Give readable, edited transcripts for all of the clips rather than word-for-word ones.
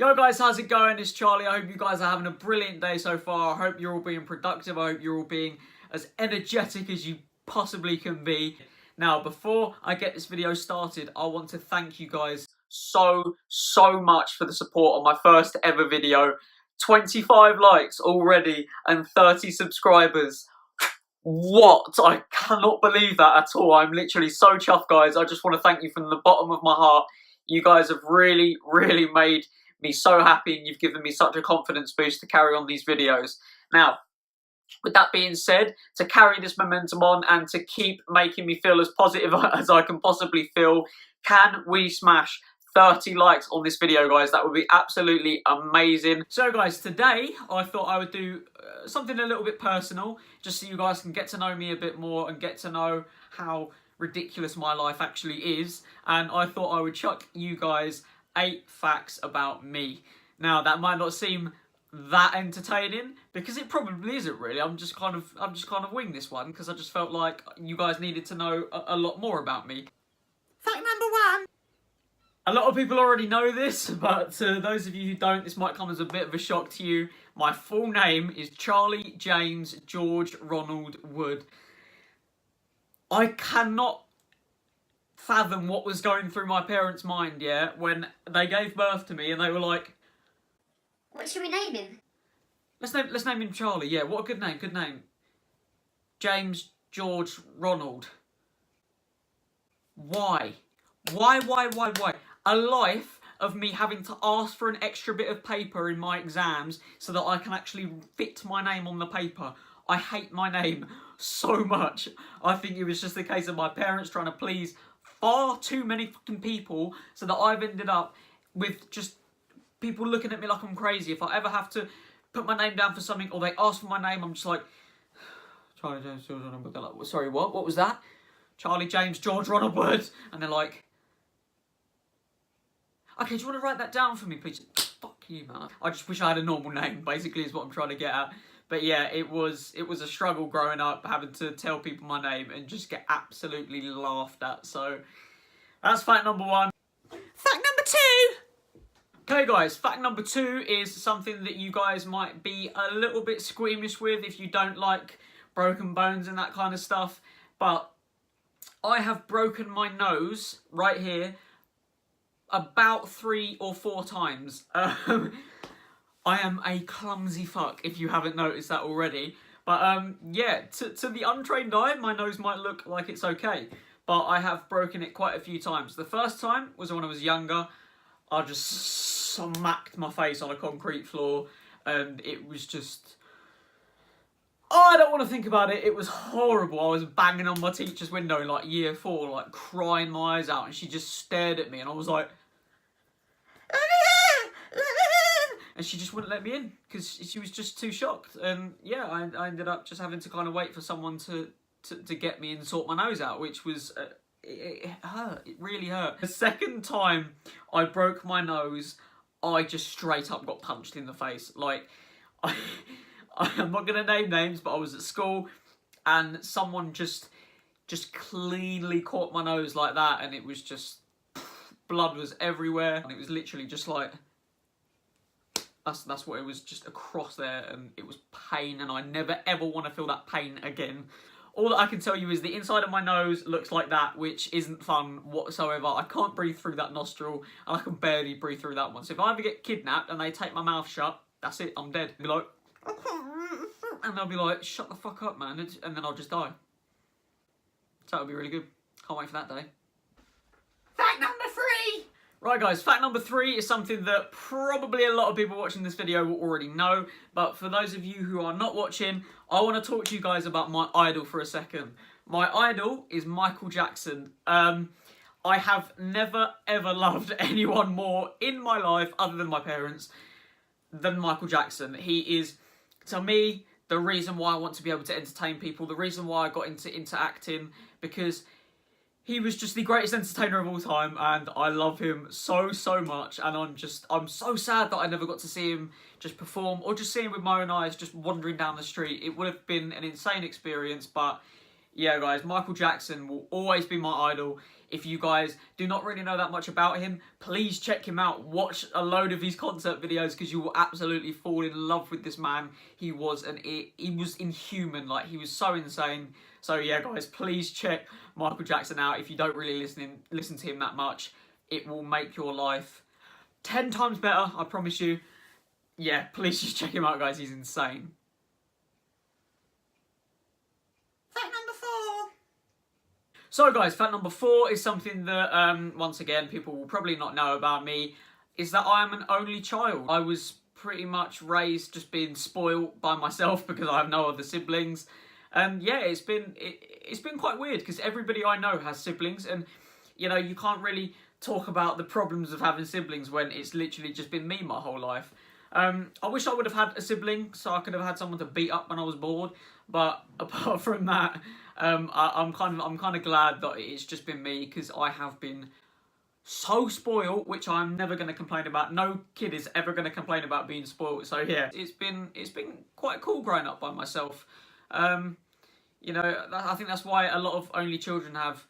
Yo guys, how's it going? It's Charlie. I hope you guys are having a brilliant day so far. I hope you're all being productive. I hope you're all being as energetic as you possibly can be. Now, before I get this video started, I want to thank you guys so much for the support on my first ever video. 25 likes already and 30 subscribers. What? I cannot believe that at all. I'm literally so chuffed, guys. I just want to thank you from the bottom of my heart. You guys have really made me so happy, and you've given me such a confidence boost to carry on these videos. Now, with that being said, to carry this momentum on and to keep making me feel as positive as I can possibly feel, can we smash 30 likes on this video, guys? That would be absolutely amazing. So guys, today I thought I would do something a little bit personal, just so you guys can get to know me a bit more and get to know how ridiculous my life actually is. And I thought I would chuck you guys 8 facts about me. Now, that might not seem that entertaining, because it probably isn't really. I'm just kind of winging this one because I just felt like you guys needed to know a lot more about me. Fact number 1. A lot of people already know this, but to those of you who don't, this might come as a bit of a shock to you. My full name is Charlie James George Ronald Wood. I cannot fathom what was going through my parents' mind, yeah, when they gave birth to me and they were like, what should we name him? Let's name him Charlie. Yeah, what a good name. James George Ronald. Why? Why? A life of me having to ask for an extra bit of paper in my exams so that I can actually fit my name on the paper. I hate my name so much. I think it was just a case of my parents trying to please far too many fucking people, so that I've ended up with just people looking at me like I'm crazy. If I ever have to put my name down for something or they ask for my name, I'm just like, Charlie James George Ronald Wood. They're like, sorry, what? What was that? Charlie James George Ronald Wood. And they're like, okay, do you want to write that down for me, please? Fuck you, man. I just wish I had a normal name, basically, is what I'm trying to get at. But yeah, it was a struggle growing up, having to tell people my name and just get absolutely laughed at. So that's fact number 1. Fact number 2. Okay guys, fact number 2 is something that you guys might be a little bit squeamish with if you don't like broken bones and that kind of stuff. But I have broken my nose right here about 3 or 4 times. I am a clumsy fuck, if you haven't noticed that already. But yeah, to the untrained eye, my nose might look like it's okay. But I have broken it quite a few times. The first time was when I was younger. I just smacked my face on a concrete floor, and it was just... Oh, I don't want to think about it. It was horrible. I was banging on my teacher's window in like year 4, like crying my eyes out, and she just stared at me, and I was like... And she just wouldn't let me in because she was just too shocked. And yeah, I ended up just having to kind of wait for someone to get me and sort my nose out, which was... it hurt. It really hurt. The second time I broke my nose, I just straight up got punched in the face. Like, I'm not going to name names, but I was at school and someone just cleanly caught my nose like that, and it was just... blood was everywhere, and it was literally just like... That's what it was, just across there, and it was pain, and I never ever want to feel that pain again. All that I can tell you is the inside of my nose looks like that, which isn't fun whatsoever. I can't breathe through that nostril, and I can barely breathe through that one. So if I ever get kidnapped and they take my mouth shut, that's it, I'm dead. They'll be like, I can't breathe. And they'll be like, shut the fuck up, man, and then I'll just die. So that'll be really good. Can't wait for that day. Fact number 3! Right guys, fact number 3 is something that probably a lot of people watching this video will already know, but for those of you who are not watching, I want to talk to you guys about my idol for a second. My idol is Michael Jackson. I have never ever loved anyone more in my life, other than my parents, than Michael Jackson. He is, to me, the reason why I want to be able to entertain people, the reason why I got into acting, because he was just the greatest entertainer of all time, and I love him so much, and I'm so sad that I never got to see him just perform, or just see him with my own eyes, just wandering down the street. It would have been an insane experience, but yeah, guys, Michael Jackson will always be my idol. If you guys do not really know that much about him, please check him out. Watch a load of his concert videos because you will absolutely fall in love with this man. He was inhuman. Like, he was so insane. So yeah, guys, please check Michael Jackson out. If you don't really listen to him that much, it will make your life 10 times better, I promise you. Yeah, please just check him out, guys. He's insane. Fact number 4. So guys, fact number 4 is something that, once again, people will probably not know about me, is that I am an only child. I was pretty much raised just being spoiled by myself because I have no other siblings. Yeah, it's been quite weird because everybody I know has siblings, and you know, you can't really talk about the problems of having siblings when it's literally just been me my whole life. I wish I would have had a sibling so I could have had someone to beat up when I was bored, but apart from that, I'm kind of glad that it's just been me because I have been so spoiled, which I'm never going to complain about. No kid is ever going to complain about being spoiled. So yeah, it's been quite cool growing up by myself. You know, I think that's why a lot of only children have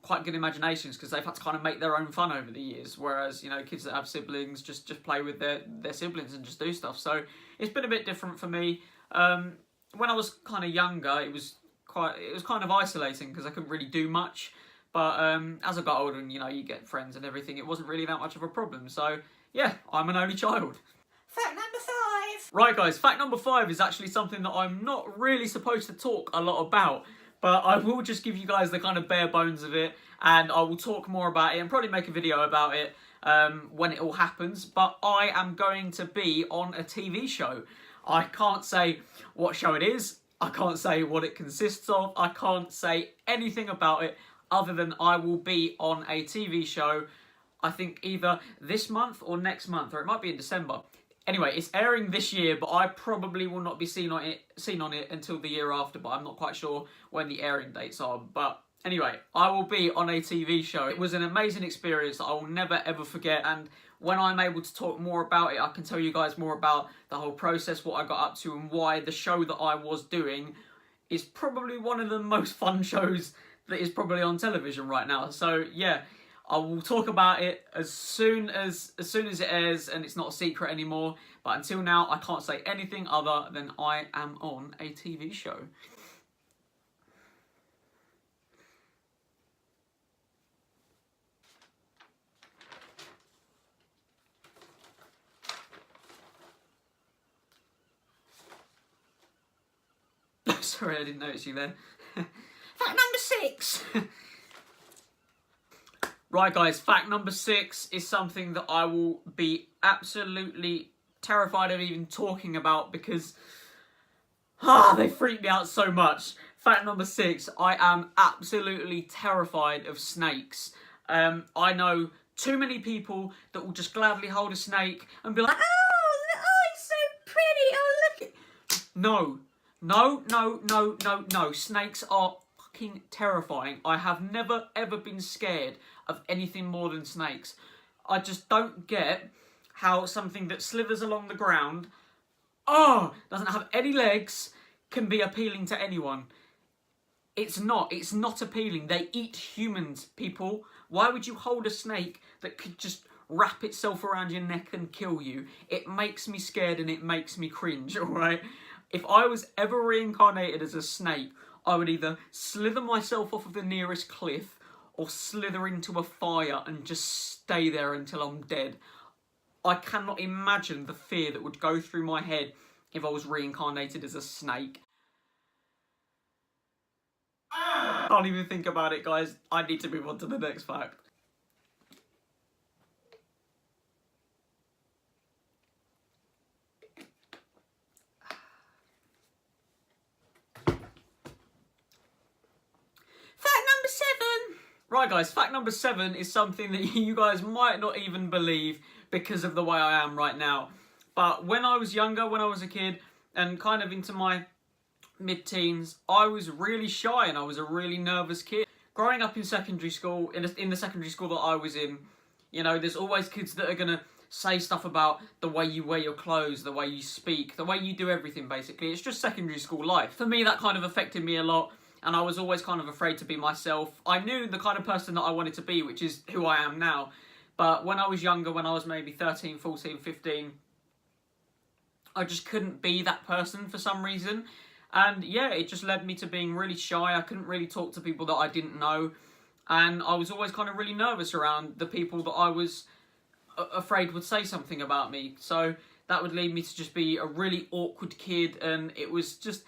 quite good imaginations, because they've had to kind of make their own fun over the years, whereas, you know, kids that have siblings just play with their siblings and just do stuff. So it's been a bit different for me. When I was kind of younger, it was kind of isolating because I couldn't really do much. But as I got older and, you know, you get friends and everything, it wasn't really that much of a problem. So yeah, I'm an only child. Fact number 5. Right, guys, fact number 5 is actually something that I'm not really supposed to talk a lot about, but I will just give you guys the kind of bare bones of it, and I will talk more about it and probably make a video about it when it all happens. But I am going to be on a TV show. I can't say what show it is. I can't say what it consists of. I can't say anything about it other than I will be on a TV show, I think either this month or next month, or it might be in December. Anyway, it's airing this year, but I probably will not be seen on it until the year after, but I'm not quite sure when the airing dates are. But anyway, I will be on a TV show. It was an amazing experience that I will never ever forget, and when I'm able to talk more about it, I can tell you guys more about the whole process, what I got up to, and why the show that I was doing is probably one of the most fun shows that is probably on television right now. So yeah, I will talk about it as soon as it airs, and it's not a secret anymore. But until now, I can't say anything other than I am on a TV show. Sorry, I didn't notice you then. Fact number 6. Right, guys, fact number 6 is something that I will be absolutely terrified of even talking about because they freak me out so much. Fact number 6, I am absolutely terrified of snakes. I know too many people that will just gladly hold a snake and be like, oh, it's so pretty, oh, look it. No. Snakes are fucking terrifying. I have never ever been scared of anything more than snakes. I just don't get how something that slithers along the ground, doesn't have any legs, can be appealing to anyone. It's not appealing. They eat humans, people. Why would you hold a snake that could just wrap itself around your neck and kill you? It makes me scared and it makes me cringe, alright? If I was ever reincarnated as a snake, I would either slither myself off of the nearest cliff or slither into a fire and just stay there until I'm dead. I cannot imagine the fear that would go through my head if I was reincarnated as a snake. I can't even think about it, guys. I need to move on to the next fact. Right, guys, fact number 7 is something that you guys might not even believe because of the way I am right now. But when I was younger, when I was a kid, and kind of into my mid-teens, I was really shy and I was a really nervous kid. Growing up in secondary school, in the secondary school that I was in, you know, there's always kids that are going to say stuff about the way you wear your clothes, the way you speak, the way you do everything, basically. It's just secondary school life. For me, that kind of affected me a lot. and I was always kind of afraid to be myself. I knew the kind of person that I wanted to be, which is who I am now. But when I was younger, when I was maybe 13, 14, 15, I just couldn't be that person for some reason. And yeah, it just led me to being really shy. I couldn't really talk to people that I didn't know. And I was always kind of really nervous around the people that I was afraid would say something about me. So that would lead me to just be a really awkward kid. And it was just,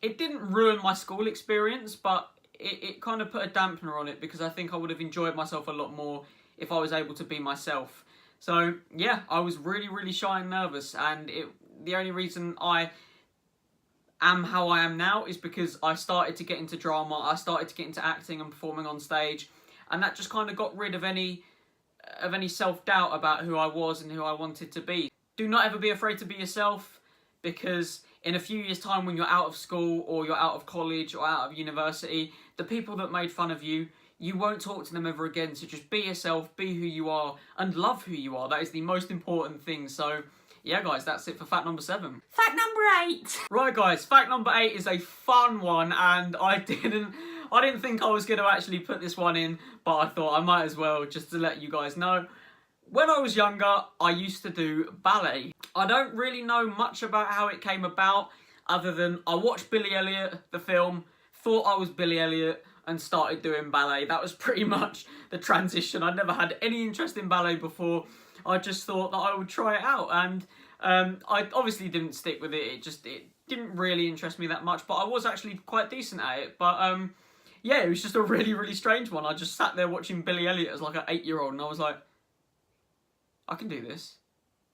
it didn't ruin my school experience, but it kind of put a dampener on it, because I think I would have enjoyed myself a lot more if I was able to be myself. So yeah, I was really, really shy and nervous. And the only reason I am how I am now is because I started to get into drama, I started to get into acting and performing on stage, and that just kind of got rid of any self-doubt about who I was and who I wanted to be. Do not ever be afraid to be yourself, because in a few years' time, when you're out of school or you're out of college or out of university, the people that made fun of you, you won't talk to them ever again. So just be yourself, be who you are, and love who you are. That is the most important thing. So yeah, guys, that's it for fact number 7. Fact number 8. Right, guys, fact number 8 is a fun one, and I didn't think I was going to actually put this one in, but I thought I might as well, just to let you guys know. When I was younger, I used to do ballet. I don't really know much about how it came about, other than I watched Billy Elliot, the film, thought I was Billy Elliot, and started doing ballet. That was pretty much the transition. I never had any interest in ballet before. I just thought that I would try it out, and I obviously didn't stick with it. It didn't really interest me that much, but I was actually quite decent at it. But yeah, it was just a really, really strange one. I just sat there watching Billy Elliot as like an 8-year-old, and I was like, I can do this.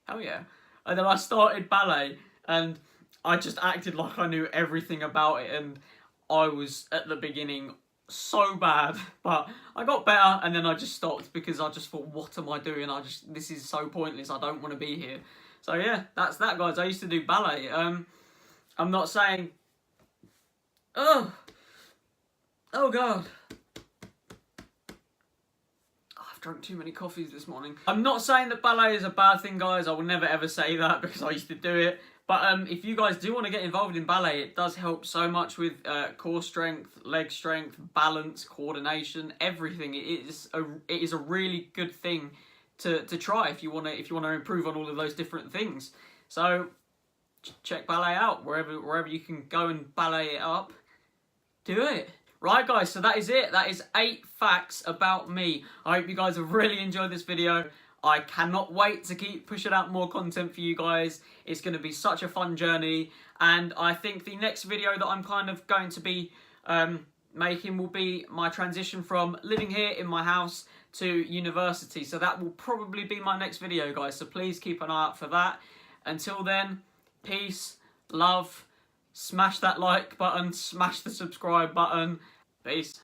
Hell yeah. And then I started ballet, and I just acted like I knew everything about it, and I was, at the beginning, so bad, but I got better, and then I just stopped because I just thought, what am I doing? This is so pointless. I don't want to be here. So yeah, that's that, guys. I used to do ballet. I'm not saying, oh god, I've drunk too many coffees this morning. I'm not saying that ballet is a bad thing, guys. I will never ever say that, because I used to do it. But if you guys do want to get involved in ballet, it does help so much with core strength, leg strength, balance, coordination, everything. It is a really good thing to try if you want to improve on all of those different things. So check ballet out wherever you can go and ballet it up. Do it. Right, guys, so that is it. That is 8 facts about me. I hope you guys have really enjoyed this video. I cannot wait to keep pushing out more content for you guys. It's going to be such a fun journey. And I think the next video that I'm kind of going to be making will be my transition from living here in my house to university. So that will probably be my next video, guys. So please keep an eye out for that. Until then, peace, love, smash that like button, smash the subscribe button. Peace.